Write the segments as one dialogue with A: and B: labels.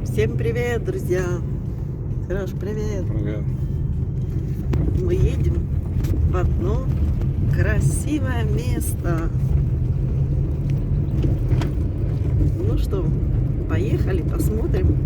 A: Всем привет, друзья! Сереж, привет!
B: Привет.
A: Мы едем в одно красивое место. Ну что, поехали, посмотрим.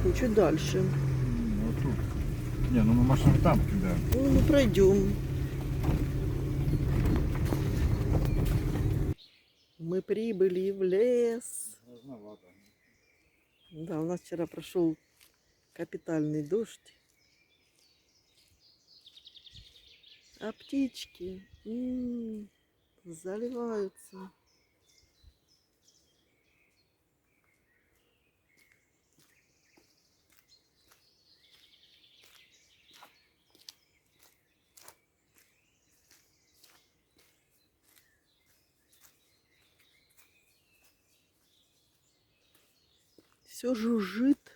A: И чуть дальше.
B: Вот тут. Не, ну мы машину там кидаем.
A: Ну, мы пройдем. Мы прибыли в лес.
B: Поздновато.
A: Да, у нас вчера прошел капитальный дождь. А птички заливаются. Все жужжит.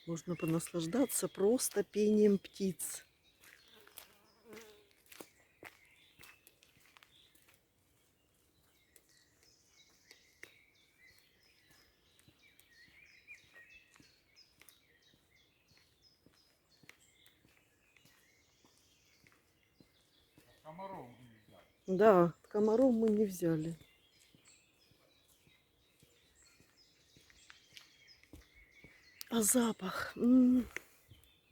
A: Можно понаслаждаться просто пением птиц.
B: Комаров нельзя.
A: Да, комаров мы не взяли. А запах?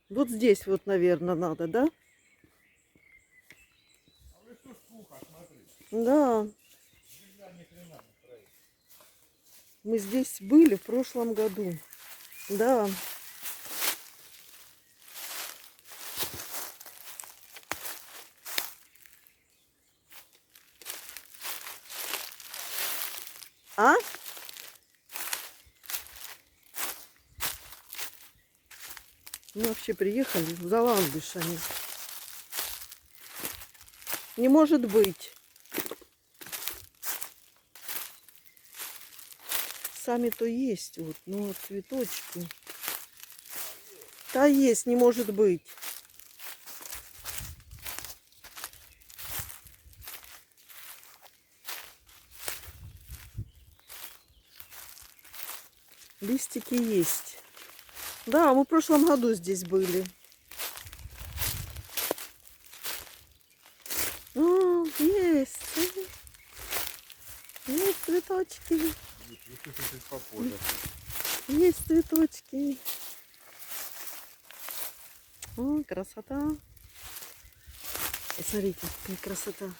A: Вот здесь вот, наверное, надо, да?
B: А в лесу скука, смотри.
A: Да,
B: Нельзя ни хрена не строить.
A: мы здесь были в прошлом году. Да. А? Мы вообще приехали за ландышами. Не может быть. Сами-то есть, вот, но цветочки. Да есть, не может быть. Листики есть. Да, мы в прошлом году здесь были. О, есть. Есть цветочки.
B: Чуть-чуть по полю.
A: Есть цветочки. О, красота. Посмотрите, какая красота.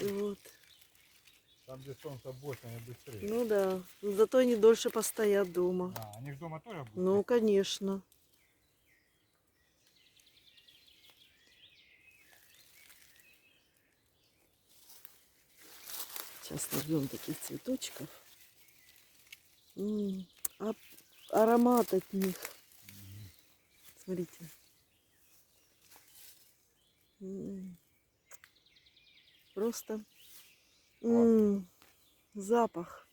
A: Вот.
B: Там, где солнце больше, они быстрее.
A: Ну да. Зато они дольше постоят дома.
B: А, они же дома тоже будут?
A: Ну, конечно. Сейчас набьем таких цветочков. А аромат от них. Смотрите. М. Просто
B: Классно.
A: запах.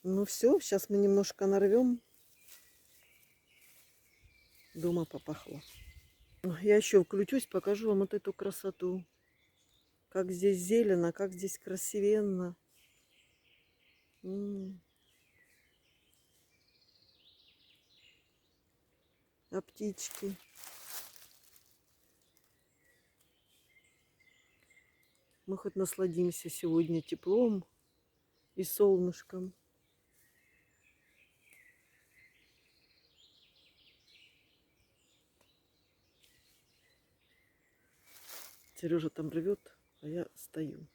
A: Ну все, сейчас мы немножко нарвем. Дома попахло. Я еще включусь, покажу вам вот эту красоту. Как здесь зелено, как здесь красивенно. М. А птички. Мы хоть насладимся сегодня теплом и солнышком. Сережа там рвет, а я стою.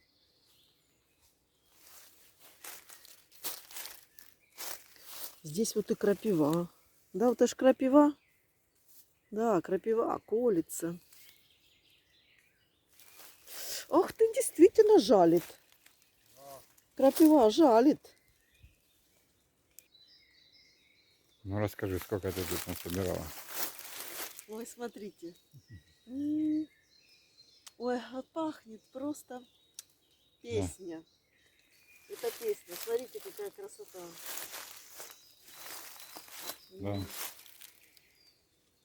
A: Здесь вот и крапива. Да, вот это ж крапива. Да, крапива колется. Ах ты, действительно жалит. Крапива жалит.
B: Ну расскажи, сколько ты тут насобирала?
A: Ой, смотрите. М. Ой, а пахнет просто песня. Это песня. Смотрите, какая красота.
B: Да.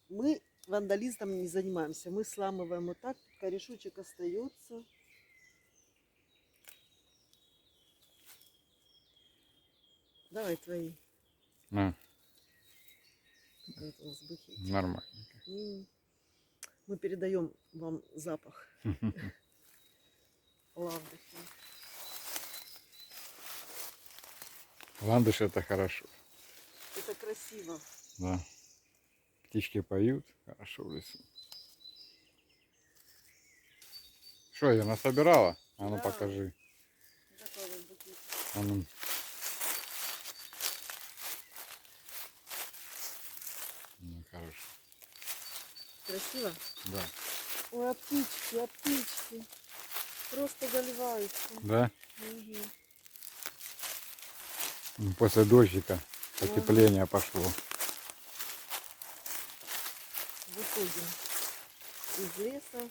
A: Мы вандализмом не занимаемся. Мы сламываем вот так. Корешочек остается. Давай твои.
B: На,
A: Вот у нас бухет.
B: нормально.
A: Мы передаем вам запах ландыша.
B: Ландыш это хорошо.
A: Это красиво.
B: Да. Птички поют, хорошо в лесу. Что, я насобирала? А ну
A: Да.
B: покажи.
A: Такой вот букет.
B: А ну. Ну, хорошо.
A: Красиво?
B: Да.
A: Ой, а птички. Просто заливаются.
B: Да?
A: Мгм.
B: После дождика потепление пошло.
A: Выходим из леса.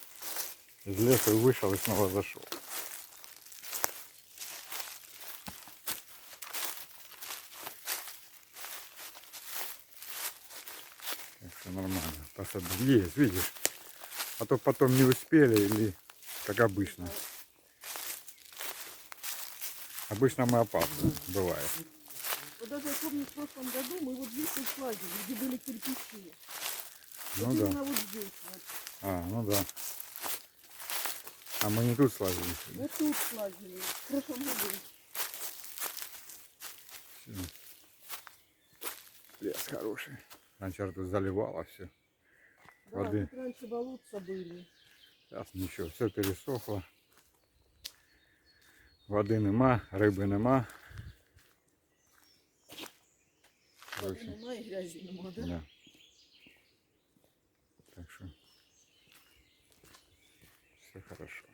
B: Из леса вышел и снова зашел. Так что нормально. Посадили. Есть, видишь? А то потом не успели или как обычно. Обычно мы опаздываем, бывает.
A: Вот даже я помню, в прошлом году мы вот здесь вот слазили, где были кирпичи.
B: Ну
A: Вот
B: да.
A: именно вот здесь вот.
B: А, ну да. А мы не тут слазили.
A: Вот тут слазили. В прошлом году.
B: Лес хороший. Раньше тут заливало все.
A: Да,
B: Воды.
A: тут раньше болотца были.
B: Сейчас ничего, все пересохло. Води нема, риби нема.
A: Воды нема и грязи нема, да?
B: Да. Так что все хорошо.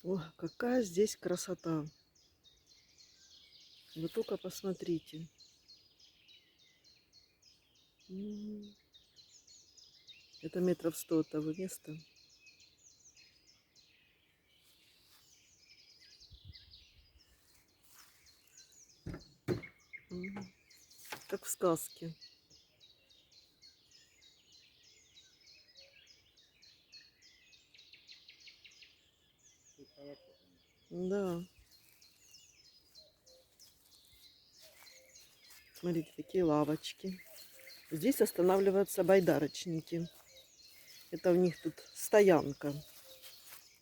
A: О, какая здесь красота. Вы только посмотрите. Это метров 100 от того места. Как в сказке. Да. Смотрите, такие лавочки. Здесь останавливаются байдарочники. Это у них тут стоянка.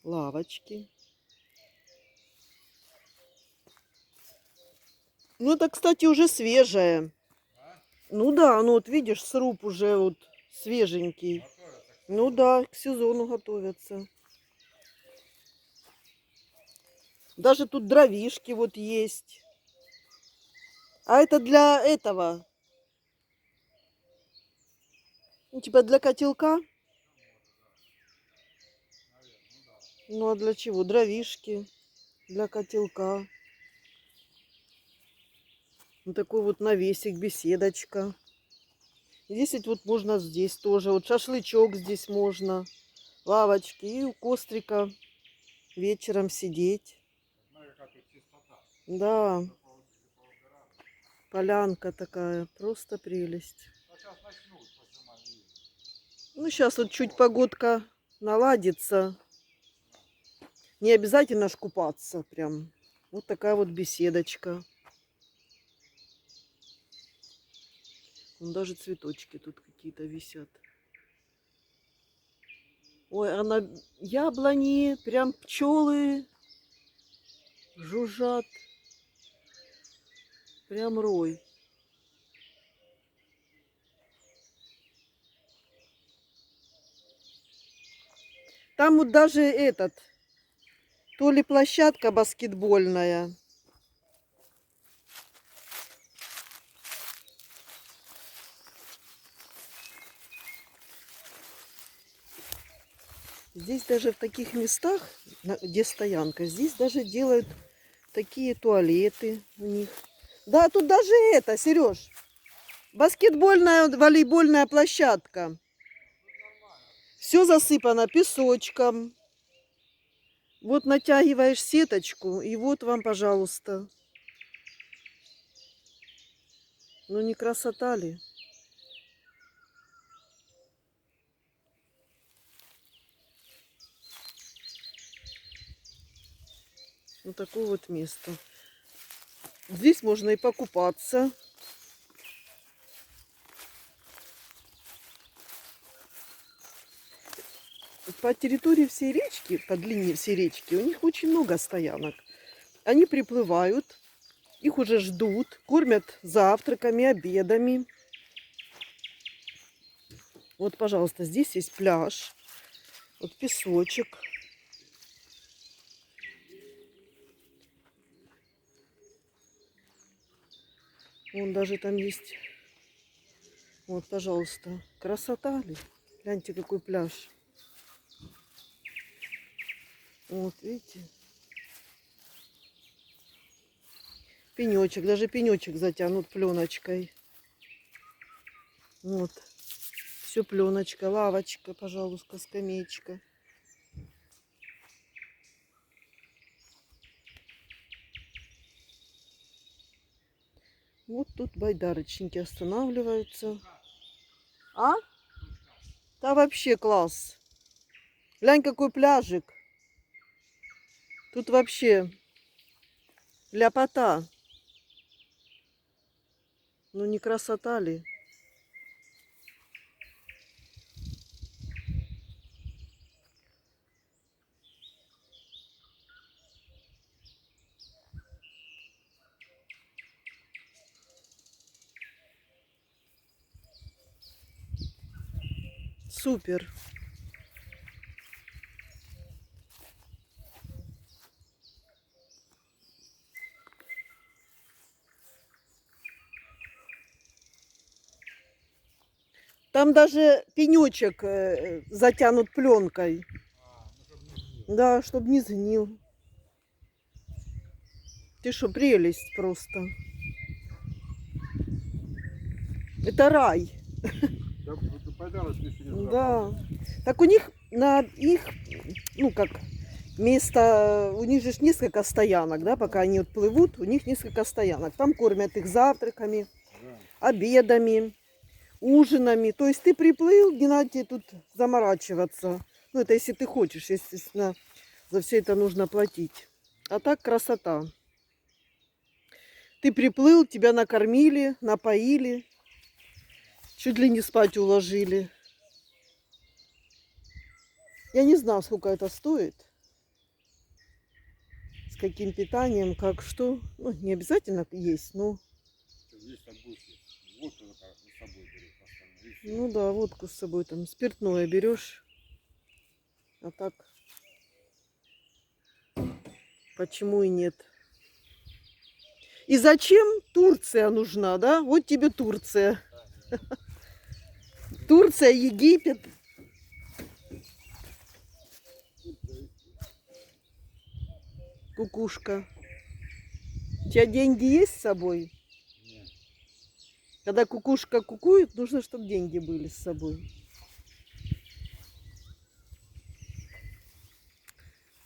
A: Лавочки. Ну, это, кстати, уже свежее. Ну да, ну вот видишь, сруб уже вот свеженький. Ну да, к сезону готовятся. Даже тут дровишки вот есть. А это для этого. Ну, типа для котелка. Ну, а для чего? Дровишки для котелка. Вот такой вот навесик, беседочка. Здесь ведь вот можно здесь тоже. Вот шашлычок здесь можно. Лавочки. И у кострика вечером сидеть. Да. Полянка такая. Просто прелесть. Ну, сейчас вот чуть погодка наладится. Не обязательно ж купаться прям. Вот такая вот беседочка. Вон даже цветочки тут какие-то висят. Ой, а на яблони прям пчелы жужжат. Прям рой. Там вот даже этот, то ли площадка баскетбольная. Здесь даже в таких местах, где стоянка, здесь даже делают такие туалеты у них. Да, тут даже это, Сереж, баскетбольная, волейбольная площадка. Все засыпано песочком. Вот натягиваешь сеточку, и вот вам, пожалуйста. Ну не красота ли? Вот такое вот место. Здесь можно и покупаться. По территории всей речки, по длине всей речки, у них очень много стоянок. Они приплывают, их уже ждут, кормят завтраками, обедами. Вот, пожалуйста, здесь есть пляж, вот песочек. Вон даже там есть. Вот, пожалуйста, красота ли? Гляньте, какой пляж. Вот, видите? Пенечек, даже пенечек затянут пленочкой. Вот. Все пленочка, лавочка, пожалуйста, скамеечка. Вот тут байдарочники останавливаются. А? Да вообще класс. Глянь, какой пляжик. Тут вообще ляпота. Ну не красота ли? Супер. Там даже пенечек затянут пленкой. Да, чтобы не сгнил. Ты что, прелесть просто. Это рай.
B: Да, подарок, если не
A: Да. Так у них на их, ну как, место, у них же ж несколько стоянок, да, пока они вот плывут, у них несколько стоянок. Там кормят их завтраками,
B: Да.
A: обедами, ужинами. То есть ты приплыл, не надо тебе тут заморачиваться. Ну, это если ты хочешь, естественно, за все это нужно платить. А так красота. Ты приплыл, тебя накормили, напоили, чуть ли не спать уложили. Я не знаю, сколько это стоит, с каким питанием, как что. Ну, не обязательно есть, но...
B: Есть там будет. Вот туда с собой берет постоянно. И всё.
A: Ну да, водку с собой там, спиртное берешь. А так, почему и нет? И зачем Турция нужна, да? Вот тебе Турция. Турция, Египет. Кукушка. У тебя деньги есть с собой?
B: Нет.
A: Когда кукушка кукует, нужно, чтобы деньги были с собой.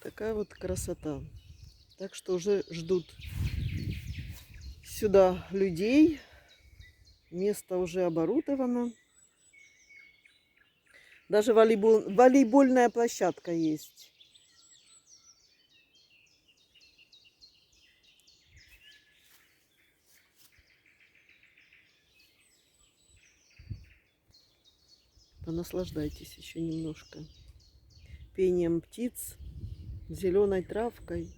A: Такая вот красота. Так что уже ждут сюда людей. Место уже оборудовано. Даже волейбольная площадка есть. Понаслаждайтесь еще немножко пением птиц, зеленой травкой.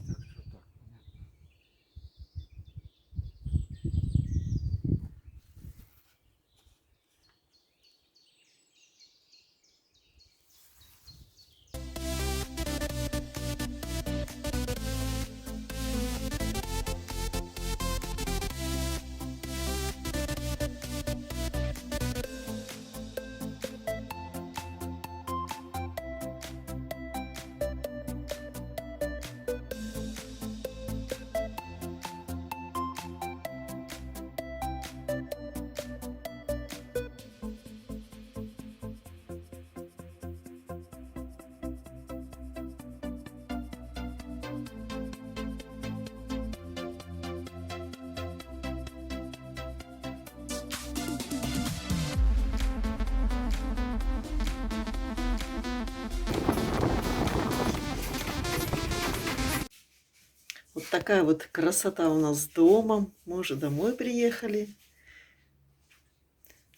B: Так что так.
A: Вот такая вот красота у нас дома. Мы уже домой приехали,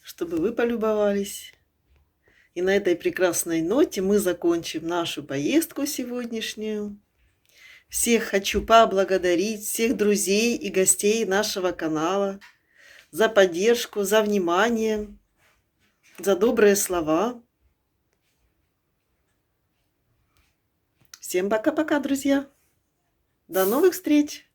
A: чтобы вы полюбовались. И на этой прекрасной ноте мы закончим нашу поездку сегодняшнюю. Всех хочу поблагодарить, всех друзей и гостей нашего канала за поддержку, за внимание, за добрые слова. Всем пока-пока, друзья. До новых встреч!